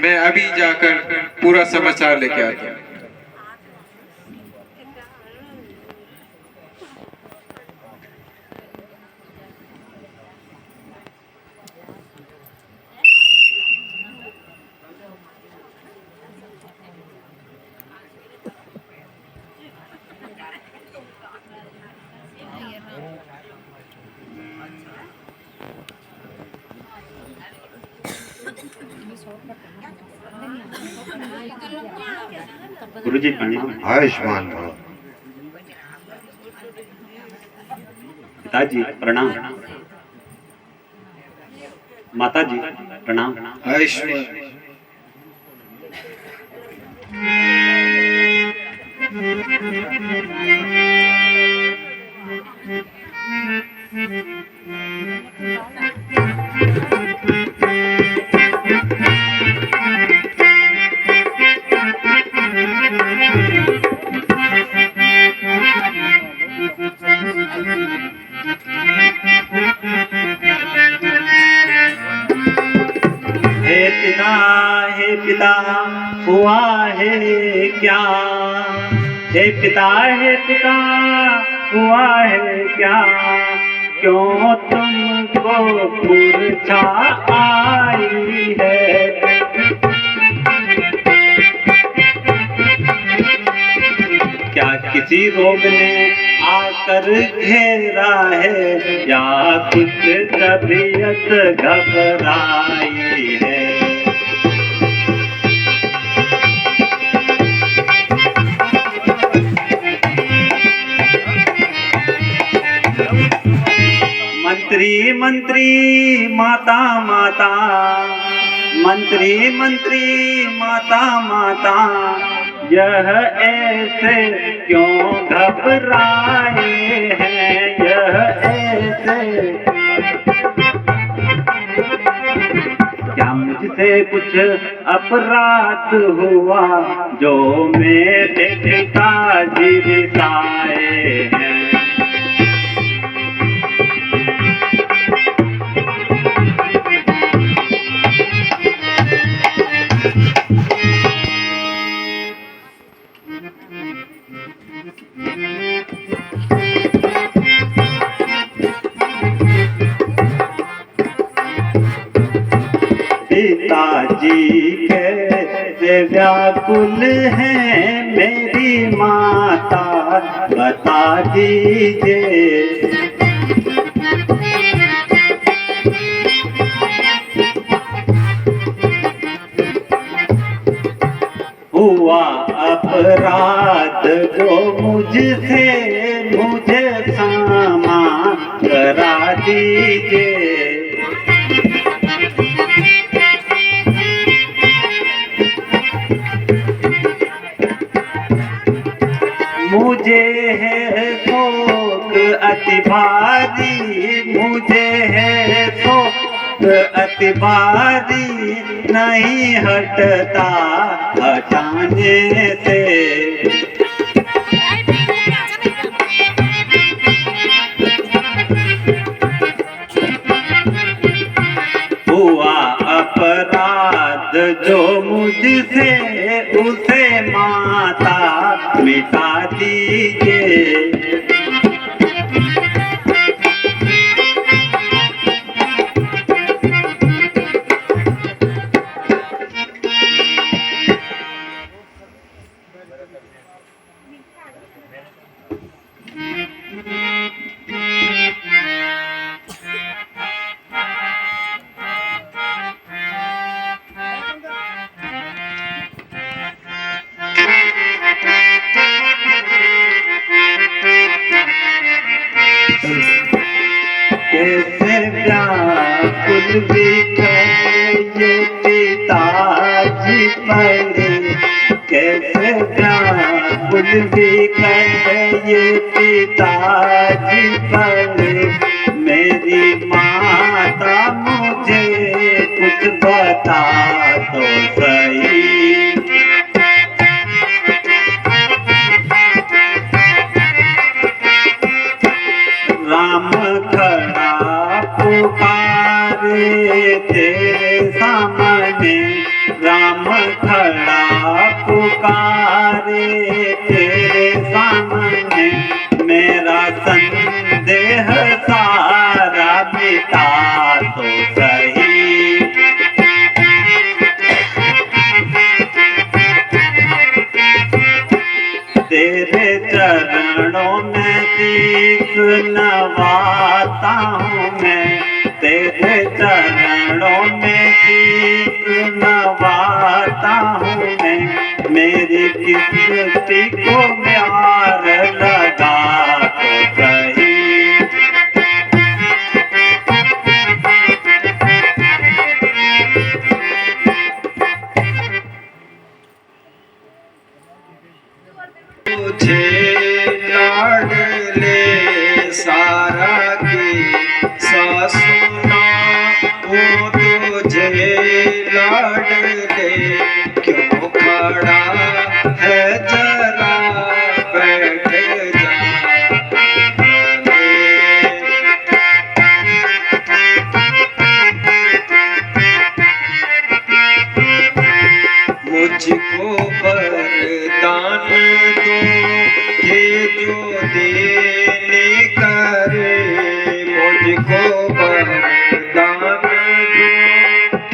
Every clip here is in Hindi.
मैं अभी जाकर पूरा समाचार लेके आता हूँ। गुरुजी प्रणाम। आयुष्मान भव। पिताजी प्रणाम। माताजी प्रणाम। आयुष्मान। हे पिता हुआ है क्या? हे पिता हुआ है क्या? क्यों तुमको मूर्छा आई है? क्या किसी रोग ने आकर घेरा है या कुछ तबीयत घबराई है? मंत्री मंत्री माता माता, मंत्री मंत्री माता माता, यह ऐसे क्यों घबराए हैं? यह ऐसे क्या मुझसे कुछ अपराध हुआ जो मेरे पिताजी रिसाए हैं? पिताजी कैसे व्याकुल हैं मेरी माता, बता दीजिए। हुआ अपराध जो मुझसे मुझे क्षमा करा दीजिए। मुझे है शोक अति भारी, मुझे है शोक अति भारी, नहीं हटता हटाने से। हुआ अपराध जो मुझसे उसे माता मिटा दीजिए। कैसे व्याकुल बिखरे ये पिताजी पड़े, कैसे व्याकुल बिखरे ये पिताजी पड़े। मेरी माता मुझे कुछ बता तो सही। राम खड़ा पुकारे तेरे सामने, राम नवाता हूँ मैं, तेरे चरणों में गीत नवाता हूँ मैं। मेरी किस्मती को प्यार लगा तो सही। तुझे लाडले सारा की सासुना वो तुझे लाडले क्यों खड़ा है जरा बैठ जा। मुझको वरदान दो ये जो देने करे, मुझको वरदान दो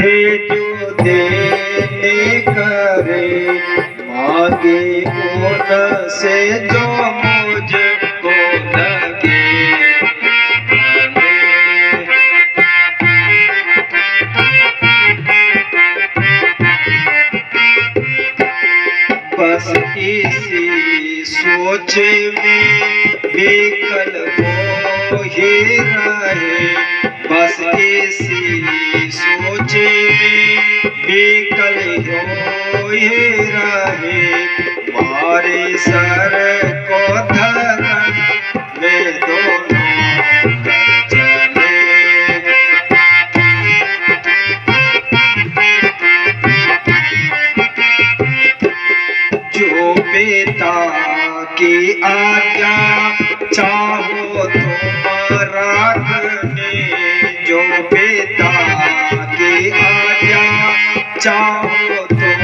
ये जो देने करे। मांगे उन से जो मुझको लगे। बस इसी सोच में विकल हो ही रहे, बस इसी सोच में विकल हो ही रहे। मारे सर को धरन में दोनों चले। जो पिता की आज्ञा चाहो तुम रखने, जो पिता की आज्ञा चाहो तुम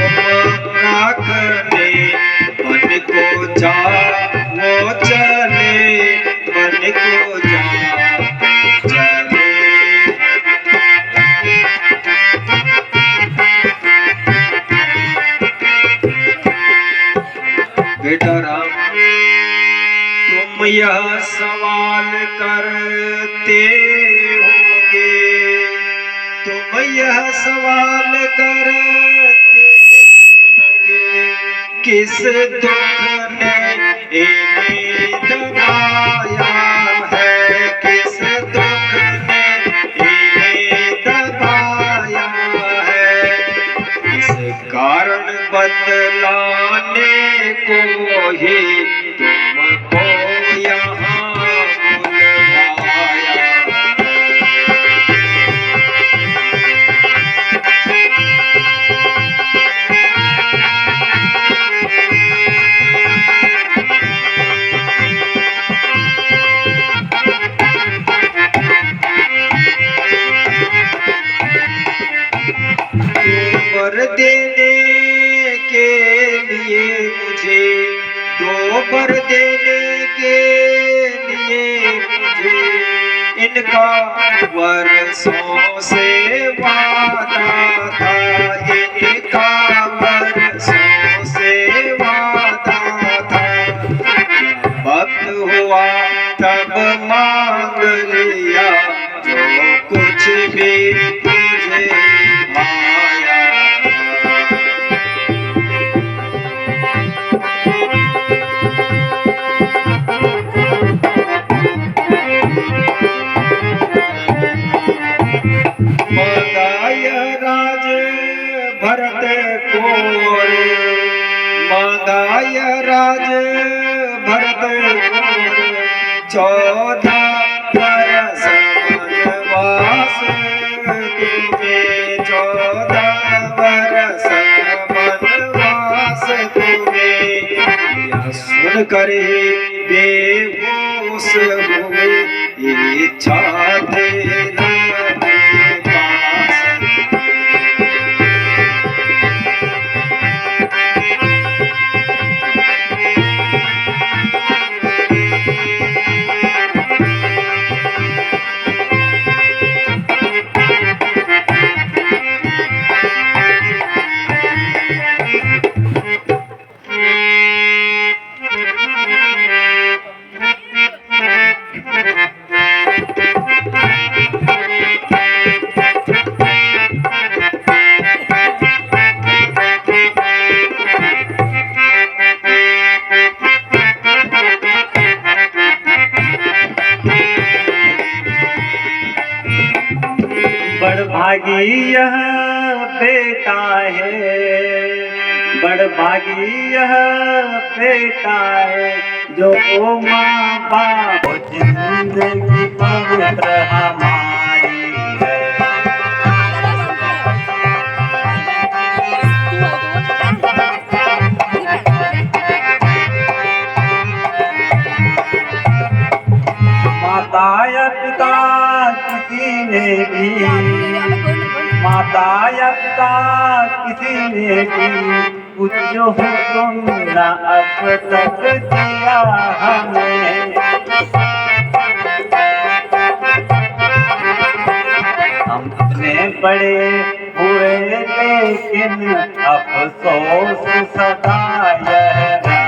रखने। मन को जा वो चले, मन को जा चले। बेटा राम, तुम यह सवाल करते होंगे, तुम यह सवाल करते होंगे, किस दुख ने इन्हें दबाया है, किस दुख ने इन्हें दबाया है। इस कारण बतलाने को ही तुमको यहाँ बुलवाया। वर देने के लिए मुझे, दो वर देने के लिए मुझे, इनका वर्षों से वादा था, इनका वर्षों से वादा था। वक्त हुआ तब मांग लिया जो कुछ भी तुझे भाया। मंगाय राज भरत कोर, मंगाय राज भरत कोर। 14 बरस वनवास तुम्हें, 14 बरस वनवास तुम्हें। यह सुन कर बेहोश हुए, इच्छा तेरा पास। बड़भागी यह बेटा है, बड़भागी यह बेटा है, जो माँ बाप जिंदगी पवित्र हमारी है। माता या पिता किसी ने भी, माता या पिता किसी ने भी कुछ हुक्म न अब तक दिया हमें। हम इतने बड़े हुए लेकिन अफसोस सदा यह रहा।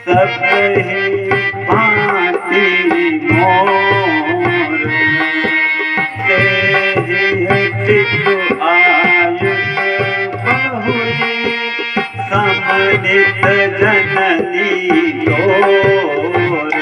सब ही भांति मोर से ही टिक आयुष बहुरी, सम्मिलित जननी तोर।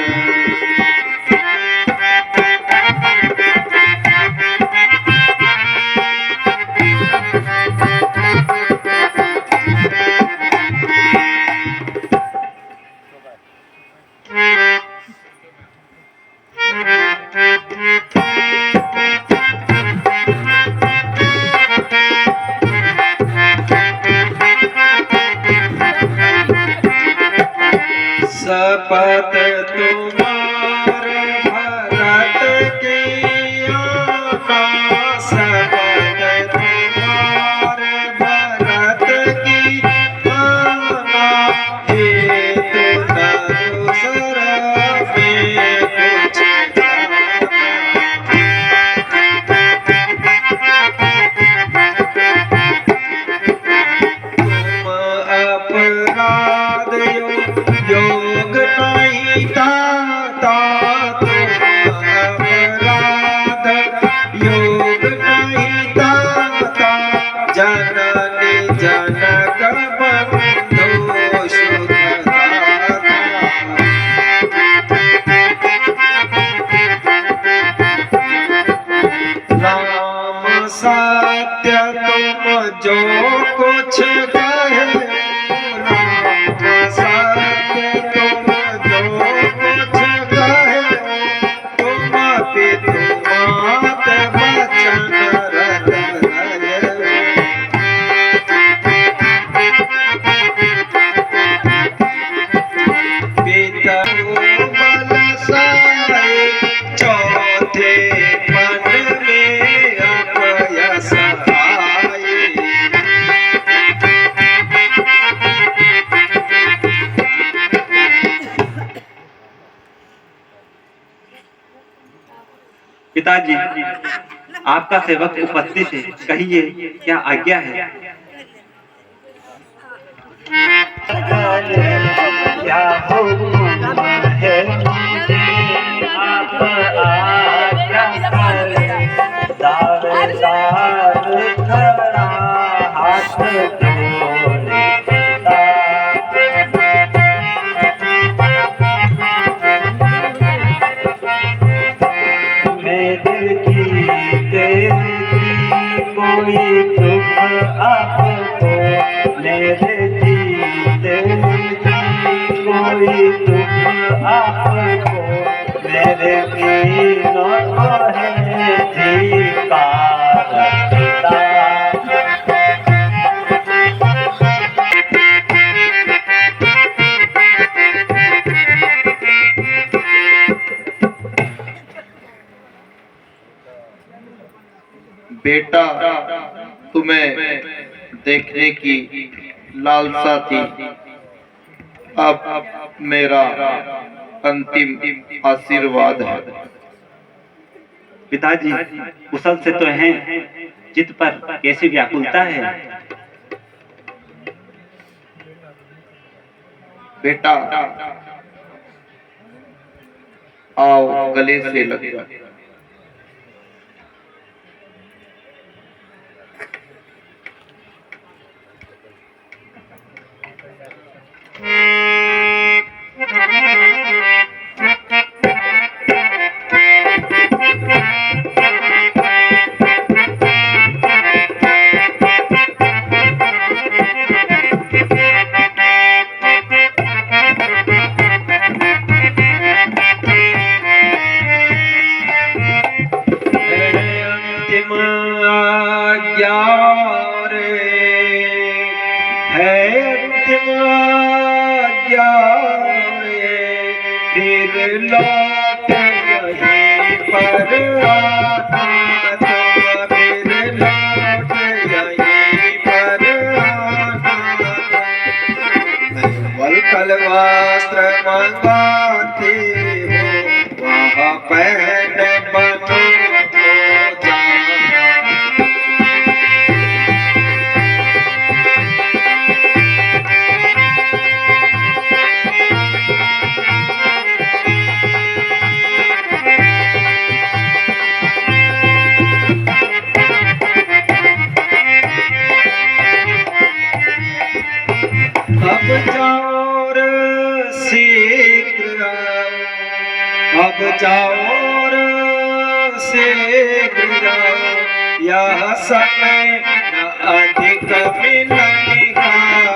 शपथ तुम्हार भरत की आका, शपथ तुम्हार भरत की आका, हेतु दरुसर में कुछ तुम अपराध योग नहीं ताता, तुम अपराध योग नहीं ताता, जननी जनक बंधु सुखदाता। राम सत्य तुम जो कुछ कहे, राम सत्य तुम जो कुछ कहे, तुम पितु मात वचन रत रहे। पितरु बलशाली चौथे पन में अपयश आए। पिताजी, आपका सेवक उपस्थित है, कहिए क्या आज्ञा है? क्या हुक्म है मुझे, आप आज्ञा करें। दावेदार खड़ा हाथ जोड़े पिता। मेरे की तेरे की कोई दुख आपको, मेरे की तेरे की कोई दुख आपको, मेरे तीनों को है धिक्कार पिता। बेटा, तुम्हें देखने की लालसा थी, अब मेरा अंतिम आशीर्वाद है। पिताजी, कुशल से तो हैं, चित्त पर कैसी व्याकुलता है? बेटा, आओ गले से लग जाए। फिर लौट यहीं पर आना तुम, फिर लौट यहीं पर आना। वल्कल वस्त्र मंगाती हो वहाँ पहन बनो तो जाना। अब जाओ रे शीघ्र, अब जाओ रे शीघ्र, यह समय न अधिक मिलने का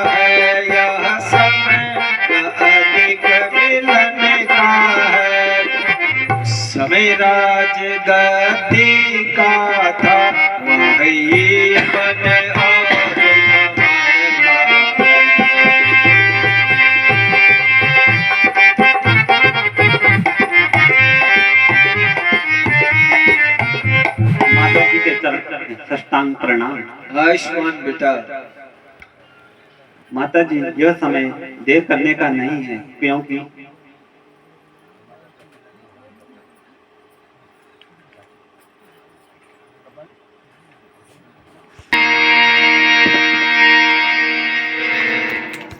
है, यह समय न अधिक मिलने का है। समय राज गद्दी का था वही मन साष्टांग प्रणाम। आयुष्मान बेटा। माता जी, यह समय देर करने का नहीं है, क्योंकि